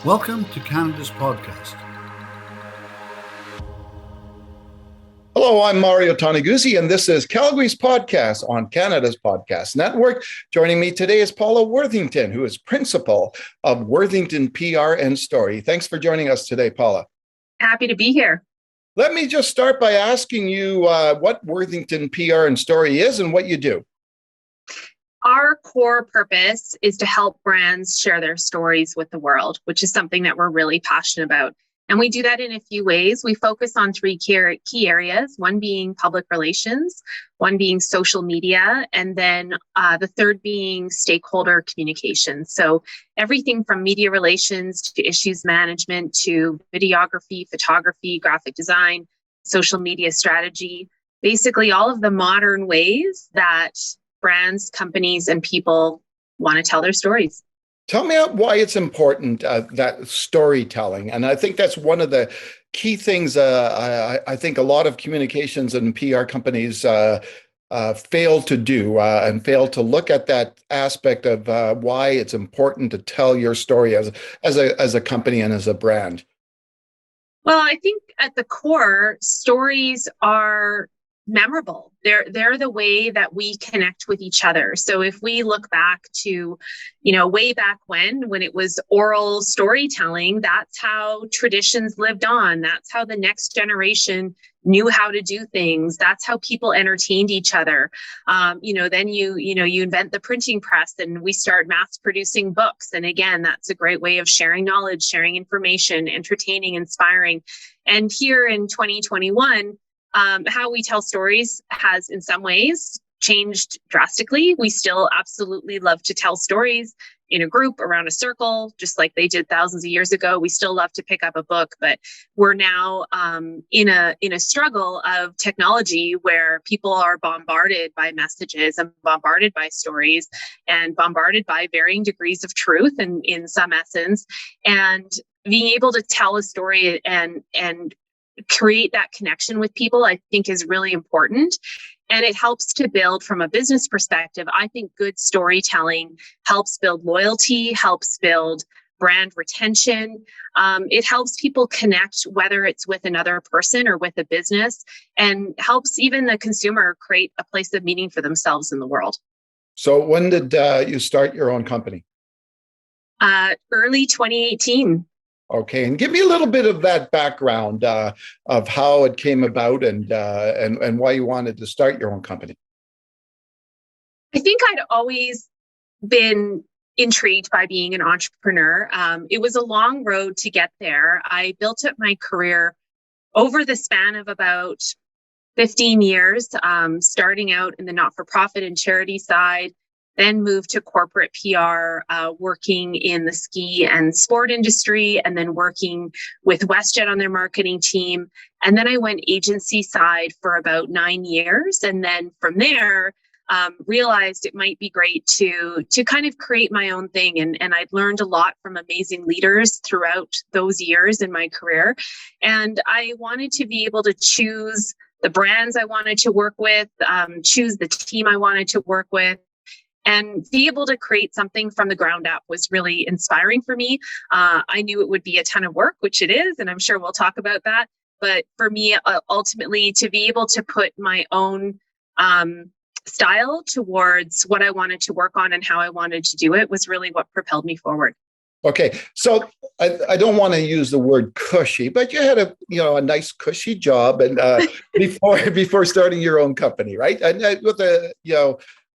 Welcome to Canada's podcast. Hello, I'm Mario Toneguzzi, and this is Calgary's podcast on Canada's Podcast Network. Joining me today is Paula Worthington, who is principal of Worthington PR Story. Thanks for joining us today, Paula. Happy to be here. Let me just start by asking you what Worthington PR Story is and what you do. Our core purpose is to help brands share their stories with the world, which is something that we're really passionate about. And we do that in a few ways. We focus on three key areas, one being public relations, one being social media, and then the third being stakeholder communication. So everything from media relations to issues management to videography, photography, graphic design, social media strategy, basically all of the modern ways that brands, companies, and people want to tell their stories. Tell me why it's important, that storytelling. And I think that's one of the key things I think a lot of communications and PR companies fail to do and fail to look at that aspect of why it's important to tell your story as a company and as a brand. Well, I think at the core, stories are memorable. They're the way that we connect with each other. So if we look back to, way back when it was oral storytelling, that's how traditions lived on. That's how the next generation knew how to do things. That's how people entertained each other. Then you invent the printing press and we start mass producing books. And again, that's a great way of sharing knowledge, sharing information, entertaining, inspiring. And here in 2021, how we tell stories has in some ways changed drastically. We still absolutely love to tell stories in a group around a circle, just like they did thousands of years ago. We still love to pick up a book, but we're now in a struggle of technology where people are bombarded by messages and bombarded by stories and bombarded by varying degrees of truth and in some essence. And being able to tell a story and create that connection with people, I think is really important. And it helps to build from a business perspective. I think good storytelling helps build loyalty, helps build brand retention. It helps people connect, whether it's with another person or with a business, and helps even the consumer create a place of meaning for themselves in the world. So when did you start your own company? Early 2018. Okay, and give me a little bit of that background of how it came about and why you wanted to start your own company. I think I'd always been intrigued by being an entrepreneur. It was a long road to get there. I built up my career over the span of about 15 years, starting out in the not-for-profit and charity side, then moved to corporate PR, working in the ski and sport industry, and then working with WestJet on their marketing team. And then I went agency side for about 9 years. And then from there, realized it might be great to kind of create my own thing. And I'd learned a lot from amazing leaders throughout those years in my career. And I wanted to be able to choose the brands I wanted to work with, choose the team I wanted to work with, and be able to create something from the ground up was really inspiring for me. I knew it would be a ton of work, which it is, and I'm sure we'll talk about that. But for me, ultimately, to be able to put my own style towards what I wanted to work on and how I wanted to do it was really what propelled me forward. Okay, so I don't want to use the word cushy, but you had a nice cushy job and before starting your own company, right? And with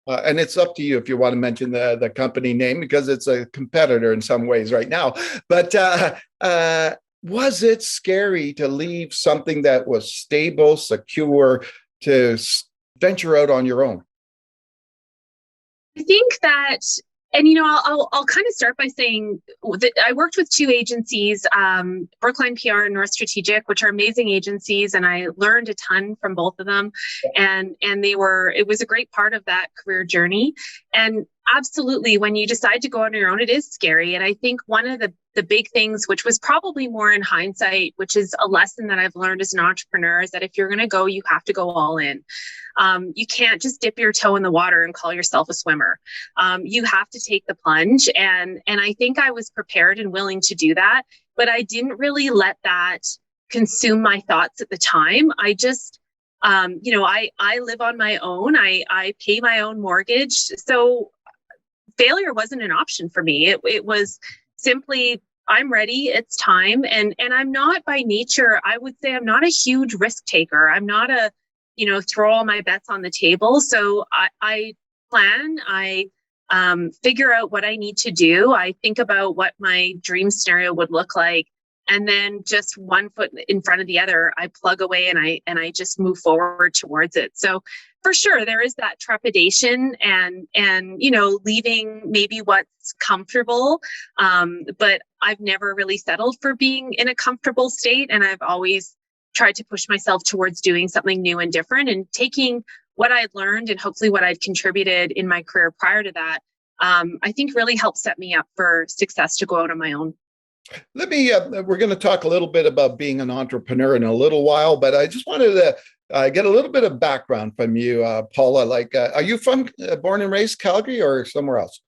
and it's up to you if you want to mention the company name because it's a competitor in some ways right now. But was it scary to leave something that was stable, secure, to venture out on your own? I think that, and I'll kind of start by saying that I worked with two agencies, Brookline PR and North Strategic, which are amazing agencies, and I learned a ton from both of them. And it was a great part of that career journey. And Absolutely. When you decide to go on your own, it is scary. And I think one of the big things, which was probably more in hindsight, which is a lesson that I've learned as an entrepreneur, is that if you're going to go, you have to go all in. You can't just dip your toe in the water and call yourself a swimmer. You have to take the plunge. And I think I was prepared and willing to do that, but I didn't really let that consume my thoughts at the time. I just, I live on my own. I pay my own mortgage. So failure wasn't an option for me. It was simply, I'm ready, it's time. And I'm not by nature, I would say I'm not a huge risk taker. I'm not a, throw all my bets on the table. So I plan, I figure out what I need to do. I think about what my dream scenario would look like. And then just one foot in front of the other, I plug away and I just move forward towards it. So for sure, there is that trepidation and leaving maybe what's comfortable. But I've never really settled for being in a comfortable state. And I've always tried to push myself towards doing something new and different and taking what I'd learned and hopefully what I'd contributed in my career prior to that, I think really helped set me up for success to go out on my own. Let me, we're going to talk a little bit about being an entrepreneur in a little while, but I just wanted to get a little bit of background from you, Paula. Are you from born and raised Calgary or somewhere else?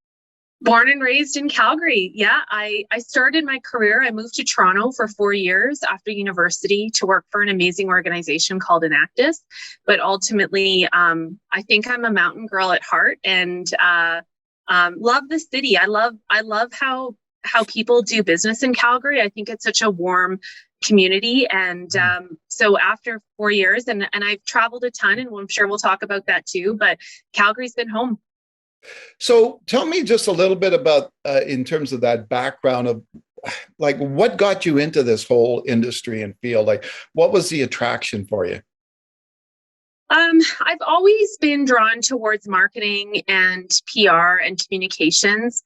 Born and raised in Calgary. Yeah, I started my career. I moved to Toronto for 4 years after university to work for an amazing organization called Enactus. But ultimately, I think I'm a mountain girl at heart and love the city. I love how people do business in Calgary. I think it's such a warm community. And so after 4 years, and I've traveled a ton, and I'm sure we'll talk about that too, but Calgary's been home. So tell me just a little bit about, in terms of that background of what got you into this whole industry and field? What was the attraction for you? I've always been drawn towards marketing and PR and communications.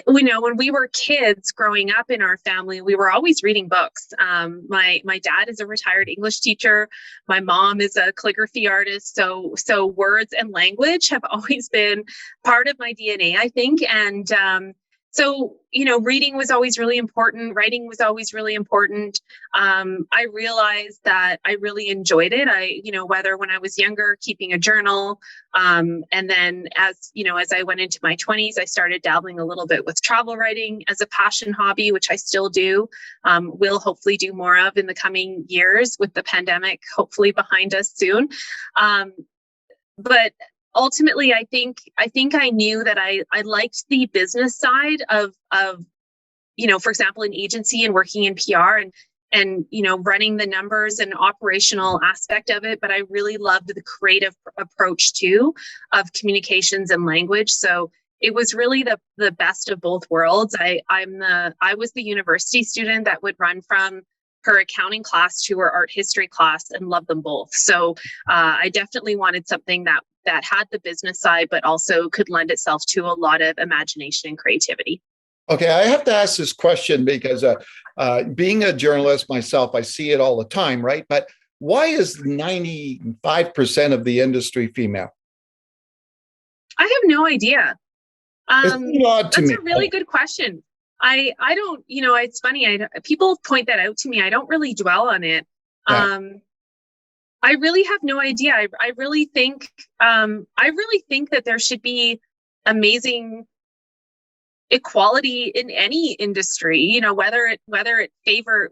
When we were kids growing up in our family, we were always reading books. My dad is a retired English teacher. My mom is a calligraphy artist. So words and language have always been part of my DNA, I think. And so, reading was always really important. Writing was always really important. I realized that I really enjoyed it. Whether when I was younger, keeping a journal, and then as I went into my 20s, I started dabbling a little bit with travel writing as a passion hobby, which I still do. Will hopefully do more of in the coming years with the pandemic, hopefully behind us soon. But ultimately, I think I knew that I liked the business side of for example, an agency and working in PR and running the numbers and operational aspect of it. But I really loved the creative approach too of communications and language. So it was really the best of both worlds. I was the university student that would run from her accounting class to her art history class and love them both. So I definitely wanted something that had the business side, but also could lend itself to a lot of imagination and creativity. Okay, I have to ask this question because being a journalist myself, I see it all the time, right? But why is 95% of the industry female? I have no idea. It's odd to me. That's a really good question. I don't, it's funny. People point that out to me. I don't really dwell on it. Yeah. I really have no idea. I really think that there should be amazing equality in any industry, whether it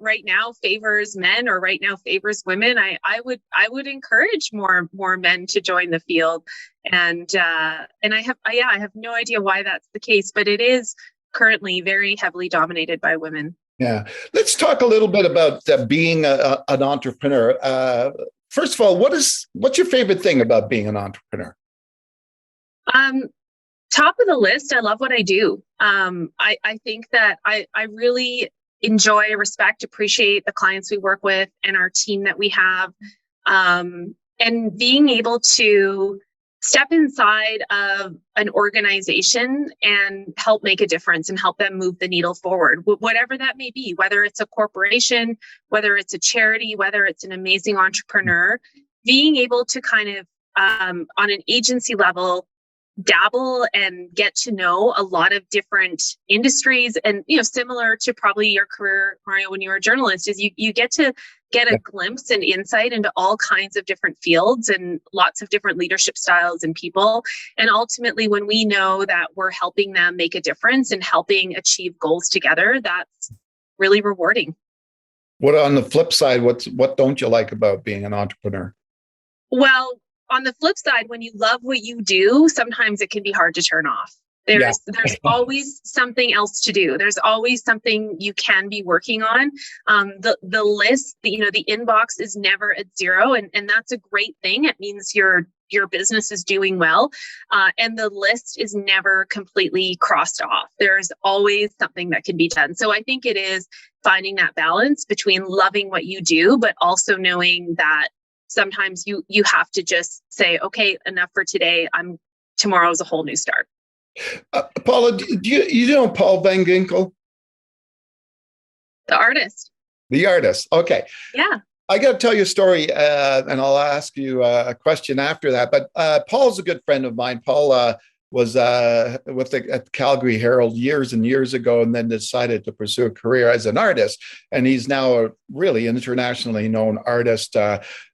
right now favors men or right now favors women. I would encourage more men to join the field. And I have no idea why that's the case, but it is currently very heavily dominated by women. Yeah. Let's talk a little bit about being an entrepreneur. First of all, what's your favorite thing about being an entrepreneur? Top of the list, I love what I do. I think that I really enjoy, respect, appreciate the clients we work with and our team that we have. And being able to step inside of an organization and help make a difference and help them move the needle forward, whatever that may be, whether it's a corporation, whether it's a charity, whether it's an amazing entrepreneur, being able to kind of, on an agency level, dabble and get to know a lot of different industries. And, similar to probably your career, Mario, when you were a journalist, is you get to get a glimpse and insight into all kinds of different fields and lots of different leadership styles and people. And ultimately, when we know that we're helping them make a difference and helping achieve goals together, that's really rewarding. What on the flip side, what don't you like about being an entrepreneur? Well, on the flip side, when you love what you do, sometimes it can be hard to turn off. There's always something else to do. There's always something you can be working on. The list, the inbox is never at zero, and that's a great thing. It means your business is doing well, and the list is never completely crossed off. There's always something that can be done. So I think it is finding that balance between loving what you do, but also knowing that sometimes you have to just say, okay, enough for today. Tomorrow's a whole new start. Paula, do you know Paul Van Ginkle? The artist. The artist. Okay. Yeah. I got to tell you a story, and I'll ask you a question after that. But Paul's a good friend of mine. Paul was with the Calgary Herald years and years ago, and then decided to pursue a career as an artist. And he's now a really internationally known artist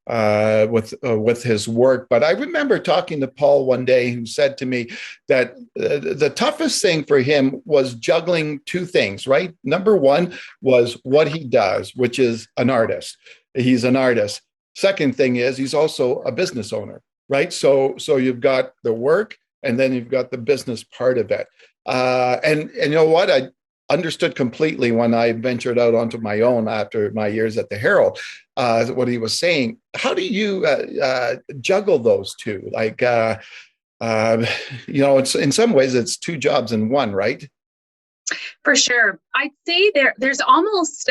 with his work. But I remember talking to Paul one day, who said to me that the toughest thing for him was juggling two things, right? Number one was what he does, which is an artist. He's an artist. Second thing is he's also a business owner, right? So you've got the work, and then you've got the business part of it. And you know what? I understood completely when I ventured out onto my own after my years at the Herald, what he was saying. How do you juggle those two? Like, it's in some ways it's two jobs in one, right? For sure. I'd say there's almost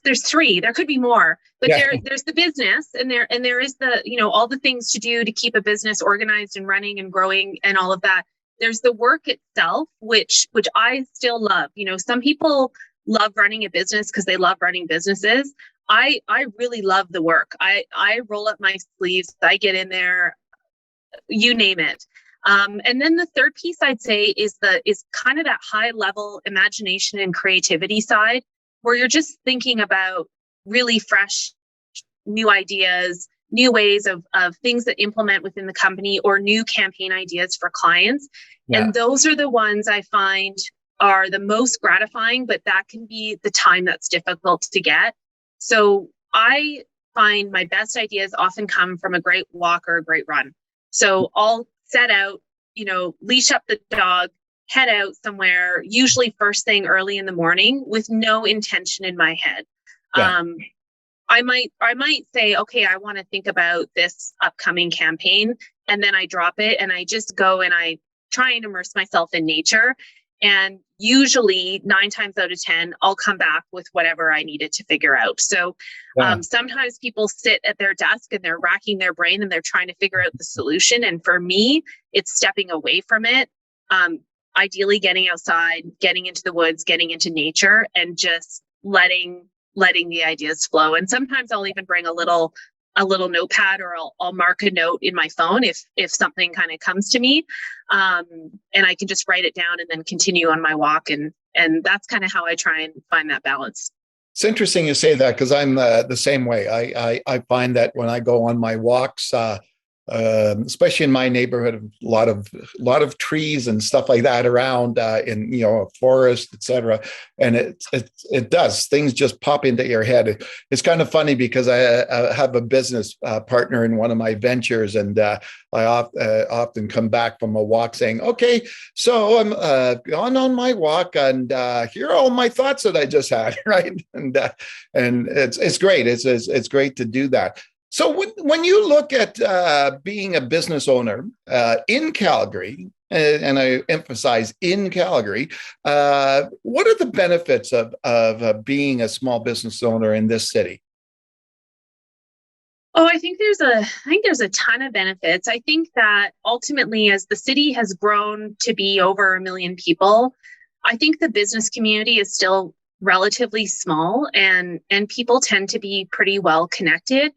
there's three. There could be more, but there's the business, and there is the, all the things to do to keep a business organized and running and growing and all of that. There's the work itself, which I still love. Some people love running a business because they love running businesses. I really love the work. I roll up my sleeves. I get in there, you name it. And then the third piece I'd say is kind of that high level imagination and creativity side, where you're just thinking about really fresh, new ideas, new ways of things that implement within the company, or new campaign ideas for clients. Yeah. And those are the ones I find are the most gratifying, but that can be the time that's difficult to get. So I find my best ideas often come from a great walk or a great run. So I'll set out, leash up the dog, head out somewhere, usually first thing early in the morning, with no intention in my head. Yeah. I might say, okay, I want to think about this upcoming campaign, and then I drop it and I just go and I try and immerse myself in nature. And usually 9 times out of 10, I'll come back with whatever I needed to figure out. So sometimes people sit at their desk and they're racking their brain and they're trying to figure out the solution. And for me, it's stepping away from it. Ideally getting outside, getting into the woods, getting into nature, and just letting the ideas flow. And sometimes I'll even bring a little notepad, or I'll mark a note in my phone if something kind of comes to me, and I can just write it down and then continue on my walk. And that's kind of how I try and find that balance. It's interesting you say that, because I'm the same way. I find that when I go on my walks, especially in my neighborhood, a lot of trees and stuff like that around, in a forest, etc. And it does, things just pop into your head. It's kind of funny because I have a business partner in one of my ventures, and I often come back from a walk saying, "Okay, so I'm gone on my walk, and here are all my thoughts that I just had," right? And it's great. It's great to do that. So when you look at being a business owner in Calgary, and I emphasize in Calgary, what are the benefits of being a small business owner in this city? Oh, I think there's a ton of benefits. I think that ultimately, as the city has grown to be over 1 million people, I think the business community is still relatively small, and people tend to be pretty well connected.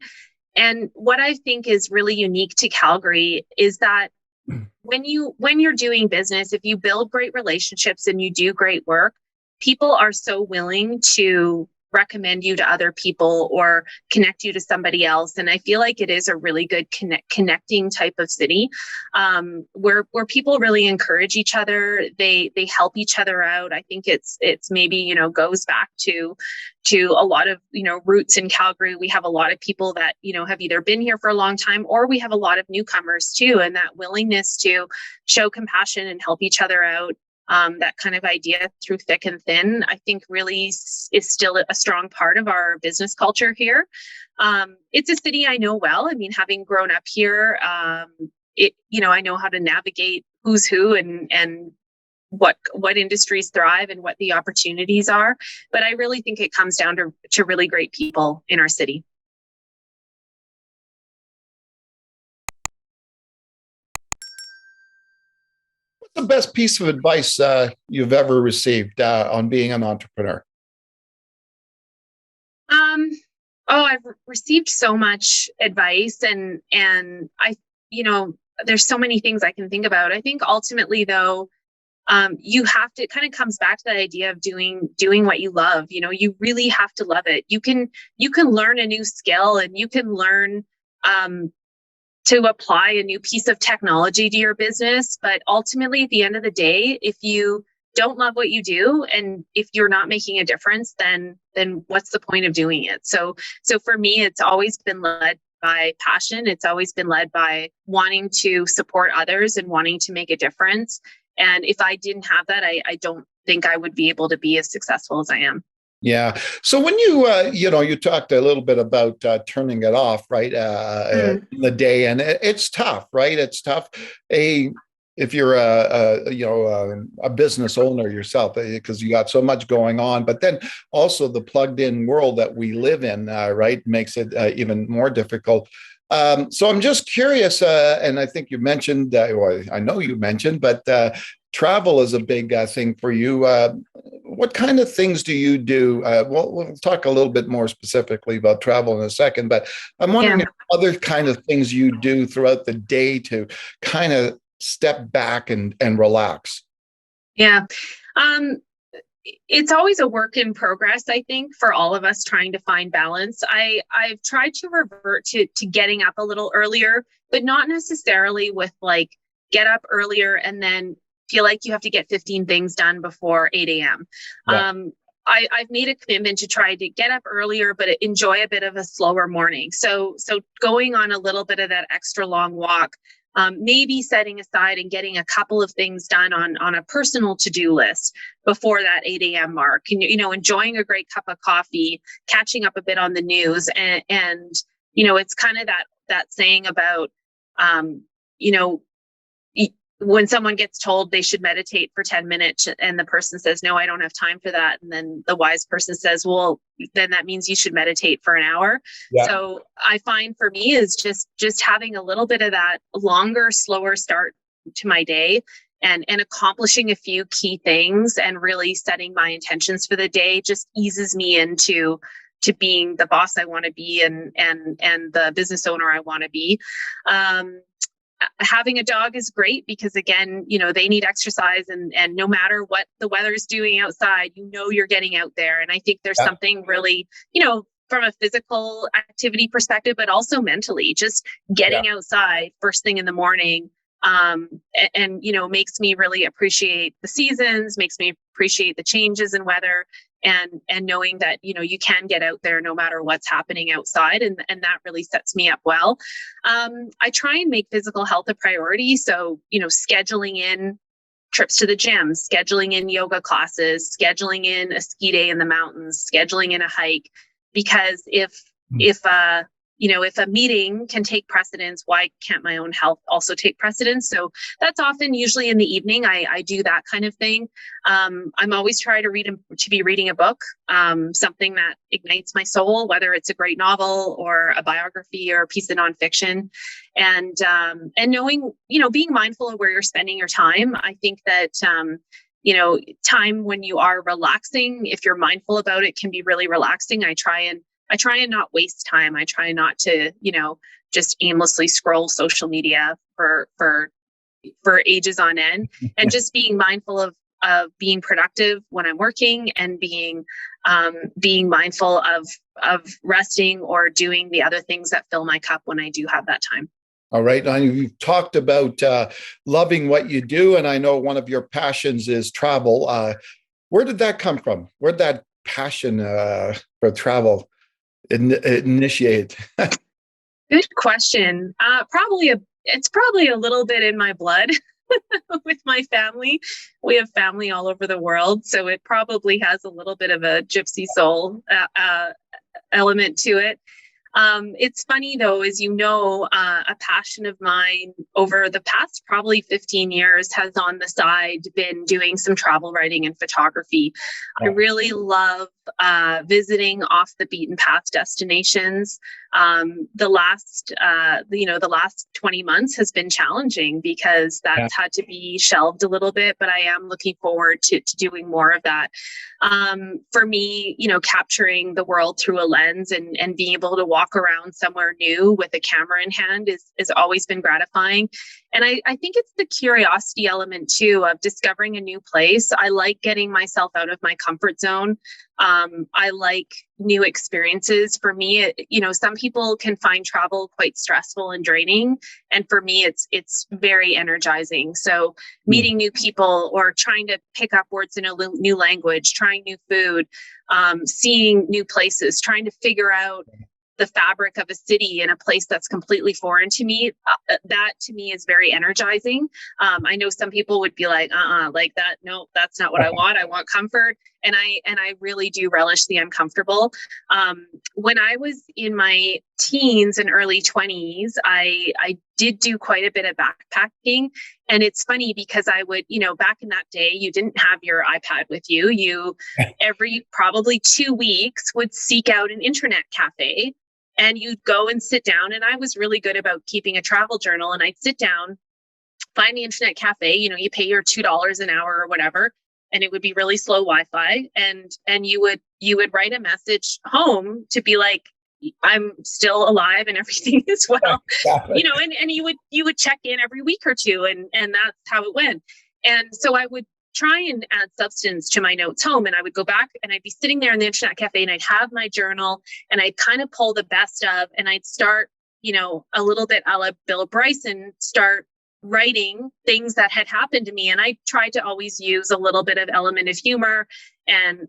And what I think is really unique to Calgary is that when you're doing business, if you build great relationships and you do great work, people are so willing to recommend you to other people or connect you to somebody else. And I feel like it is a really good connecting type of city, where people really encourage each other. They help each other out. I think it's maybe, goes back to a lot of, roots in Calgary. We have a lot of people that, have either been here for a long time, or we have a lot of newcomers too. And that willingness to show compassion and help each other out, that kind of idea through thick and thin, I think really is still a strong part of our business culture here. It's a city I know well. I mean, having grown up here, I know how to navigate who's who and what industries thrive and what the opportunities are. But I really think it comes down to really great people in our city. The best piece of advice you've ever received on being an entrepreneur? I've received so much advice, and I, there's so many things I can think about. I think ultimately, though, you have to, it kind of comes back to that idea of doing what you love. You really have to love it. You can learn a new skill, and you can learn to apply a new piece of technology to your business. But ultimately, at the end of the day, if you don't love what you do, and if you're not making a difference, then what's the point of doing it? So for me, it's always been led by passion. It's always been led by wanting to support others and wanting to make a difference. And if I didn't have that, I don't think I would be able to be as successful as I am. Yeah. So when you talked a little bit about turning it off, right? In the day, and it's tough, right? It's tough. If you're a business owner yourself, because you got so much going on, but then also the plugged in world that we live in, right, makes it even more difficult. So I'm just curious, and I think you mentioned, I know you mentioned, but travel is a big thing for you. What kind of things do you do? We'll talk a little bit more specifically about travel in a second, but I'm wondering if other kind of things you do throughout the day to kind of step back and relax. Yeah. It's always a work in progress, I think, for all of us trying to find balance. I've tried to revert to getting up a little earlier, but not necessarily with like get up earlier and then feel like you have to get 15 things done before 8 a.m. Yeah. I've made a commitment to try to get up earlier, but enjoy a bit of a slower morning. So going on a little bit of that extra long walk, maybe setting aside and getting a couple of things done on a personal to-do list before that 8 a.m. mark, and, enjoying a great cup of coffee, catching up a bit on the news. And it's kind of that saying about, when someone gets told they should meditate for 10 minutes and the person says, no, I don't have time for that. And then the wise person says, well, then that means you should meditate for an hour. Yeah. So I find for me is just having a little bit of that longer, slower start to my day and accomplishing a few key things and really setting my intentions for the day just eases me into being the boss I want to be and the business owner I want to be. Having a dog is great because, again, they need exercise and no matter what the weather is doing outside, you're getting out there. And I think there's something really, from a physical activity perspective, but also mentally, just getting outside first thing in the morning, and makes me really appreciate the seasons, makes me appreciate the changes in weather. And knowing that, you can get out there no matter what's happening outside. And that really sets me up well. I try and make physical health a priority. So, scheduling in trips to the gym, scheduling in yoga classes, scheduling in a ski day in the mountains, scheduling in a hike, because if a meeting can take precedence, why can't my own health also take precedence? So that's often usually in the evening. I do that kind of thing. I'm always trying to be reading a book, something that ignites my soul, whether it's a great novel or a biography or a piece of nonfiction, and knowing, being mindful of where you're spending your time. I think that, time when you are relaxing, if you're mindful about it, can be really relaxing. I try and try and not waste time. I try not to, just aimlessly scroll social media for ages on end, and just being mindful of being productive when I'm working, and being mindful of resting or doing the other things that fill my cup when I do have that time. All right. Now, you've talked about loving what you do, and I know one of your passions is travel. Where did that come from? Where did that passion for travel initiate? Good question. It's probably a little bit in my blood with my family. We have family all over the world, so it probably has a little bit of a gypsy soul element to it. It's funny though, as you know, a passion of mine over the past probably 15 years has on the side been doing some travel writing and photography. I really love visiting off the beaten path destinations. The last 20 months has been challenging because that's had to be shelved a little bit, but I am looking forward to doing more of that. For me, capturing the world through a lens and being able to walk around somewhere new with a camera in hand is always been gratifying. And I think it's the curiosity element too of discovering a new place. I like getting myself out of my comfort zone. I like new experiences. For me, some people can find travel quite stressful and draining. And for me, it's very energizing. So meeting new people or trying to pick up words in a new language, trying new food, seeing new places, trying to figure out the fabric of a city in a place that's completely foreign to me, that to me is very energizing. I know some people would be like that. No, that's not what I want. I want comfort. And I really do relish the uncomfortable. When I was in my teens and early 20s, I did do quite a bit of backpacking. And it's funny because I would, back in that day, you didn't have your iPad with you. You every probably 2 weeks would seek out an internet cafe. And you'd go and sit down, and I was really good about keeping a travel journal. And I'd sit down, find the internet cafe. You pay your $2 an hour or whatever, and it would be really slow Wi-Fi. And you would write a message home to be like, I'm still alive and everything is well. And you would check in every week or two, and that's how it went. And so I would try and add substance to my notes home. And I would go back and I'd be sitting there in the internet cafe and I'd have my journal and I'd kind of pull the best of, and I'd start, a little bit a la Bill Bryson, start writing things that had happened to me. And I tried to always use a little bit of element of humor and,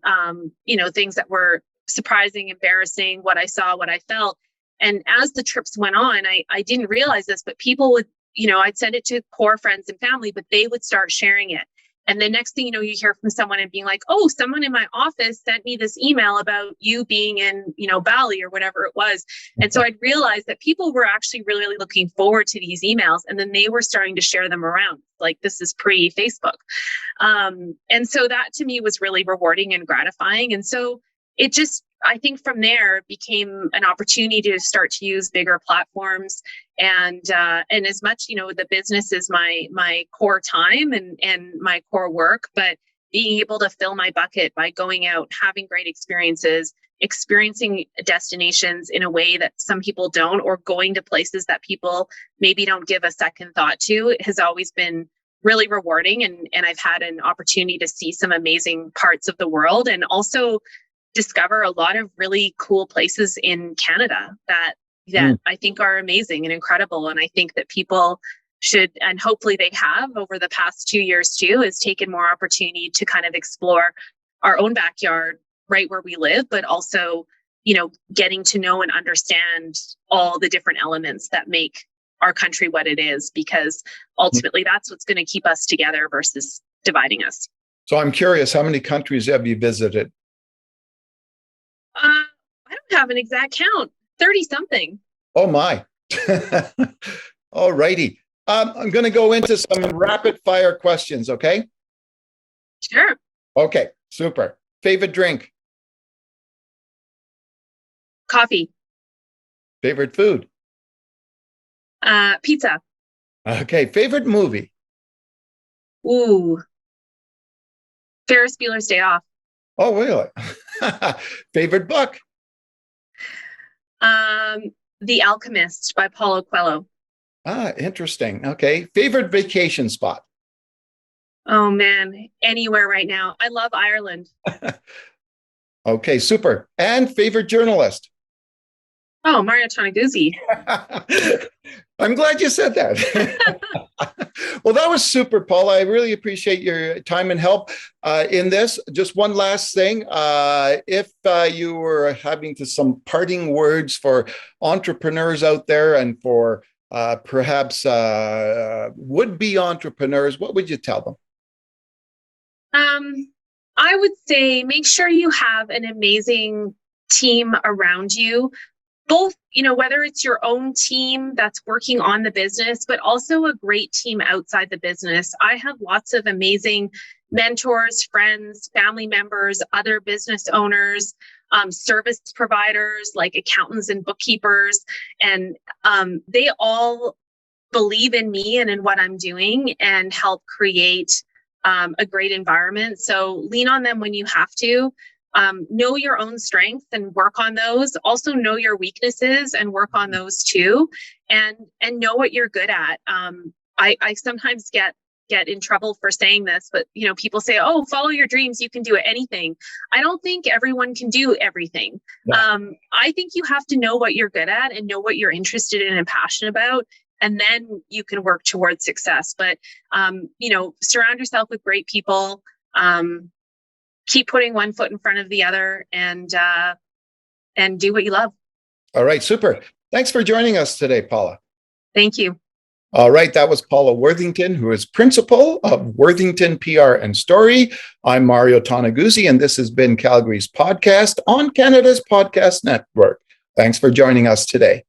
things that were surprising, embarrassing, what I saw, what I felt. And as the trips went on, I didn't realize this, but people would, I'd send it to core friends and family, but they would start sharing it. And the next thing you hear from someone and being like, oh, someone in my office sent me this email about you being in, Bali or whatever it was. And so I'd realized that people were actually really, really looking forward to these emails. And then they were starting to share them around. Like, this is pre-Facebook. And so that to me was really rewarding and gratifying. And so it just, I think from there it became an opportunity to start to use bigger platforms. And as much, the business is my core time and my core work, but being able to fill my bucket by going out, having great experiences, experiencing destinations in a way that some people don't, or going to places that people maybe don't give a second thought to, it has always been really rewarding. And I've had an opportunity to see some amazing parts of the world, and also discover a lot of really cool places in Canada that I think are amazing and incredible. And I think that people should, and hopefully they have over the past 2 years too, is taken more opportunity to kind of explore our own backyard right where we live, but also, getting to know and understand all the different elements that make our country what it is, because ultimately that's what's going to keep us together versus dividing us. So I'm curious, how many countries have you visited? I don't have an exact count. 30 something. Oh my. All righty. I'm going to go into some rapid fire questions. Okay. Sure. Okay. Super. Favorite drink? Coffee. Favorite food? Pizza. Okay. Favorite movie? Ooh. Ferris Bueller's Day Off. Oh, really? Favorite book? The Alchemist by Paulo Coelho. Interesting. Okay. Favorite vacation spot? Oh man, anywhere right now. I love Ireland. Okay, super. And favorite journalist? Oh, Mario Toneguzzi. I'm glad you said that. Well, that was super, Paula. I really appreciate your time and help in this. Just one last thing. If you were having some parting words for entrepreneurs out there and for perhaps would-be entrepreneurs, what would you tell them? I would say make sure you have an amazing team around you. Both, whether it's your own team that's working on the business, but also a great team outside the business. I have lots of amazing mentors, friends, family members, other business owners, service providers like accountants and bookkeepers. And they all believe in me and in what I'm doing and help create a great environment. So lean on them when you have to. Know your own strengths and work on those. Also know your weaknesses and work on those too. And know what you're good at. I sometimes get in trouble for saying this, but people say, "Oh, follow your dreams. You can do anything." I don't think everyone can do everything. Yeah. I think you have to know what you're good at and know what you're interested in and passionate about. And then you can work towards success. But, surround yourself with great people. Keep putting one foot in front of the other and do what you love. All right. Super. Thanks for joining us today, Paula. Thank you. All right. That was Paula Worthington, who is principal of Worthington PR and Story. I'm Mario Toneguzzi, and this has been Calgary's podcast on Canada's Podcast Network. Thanks for joining us today.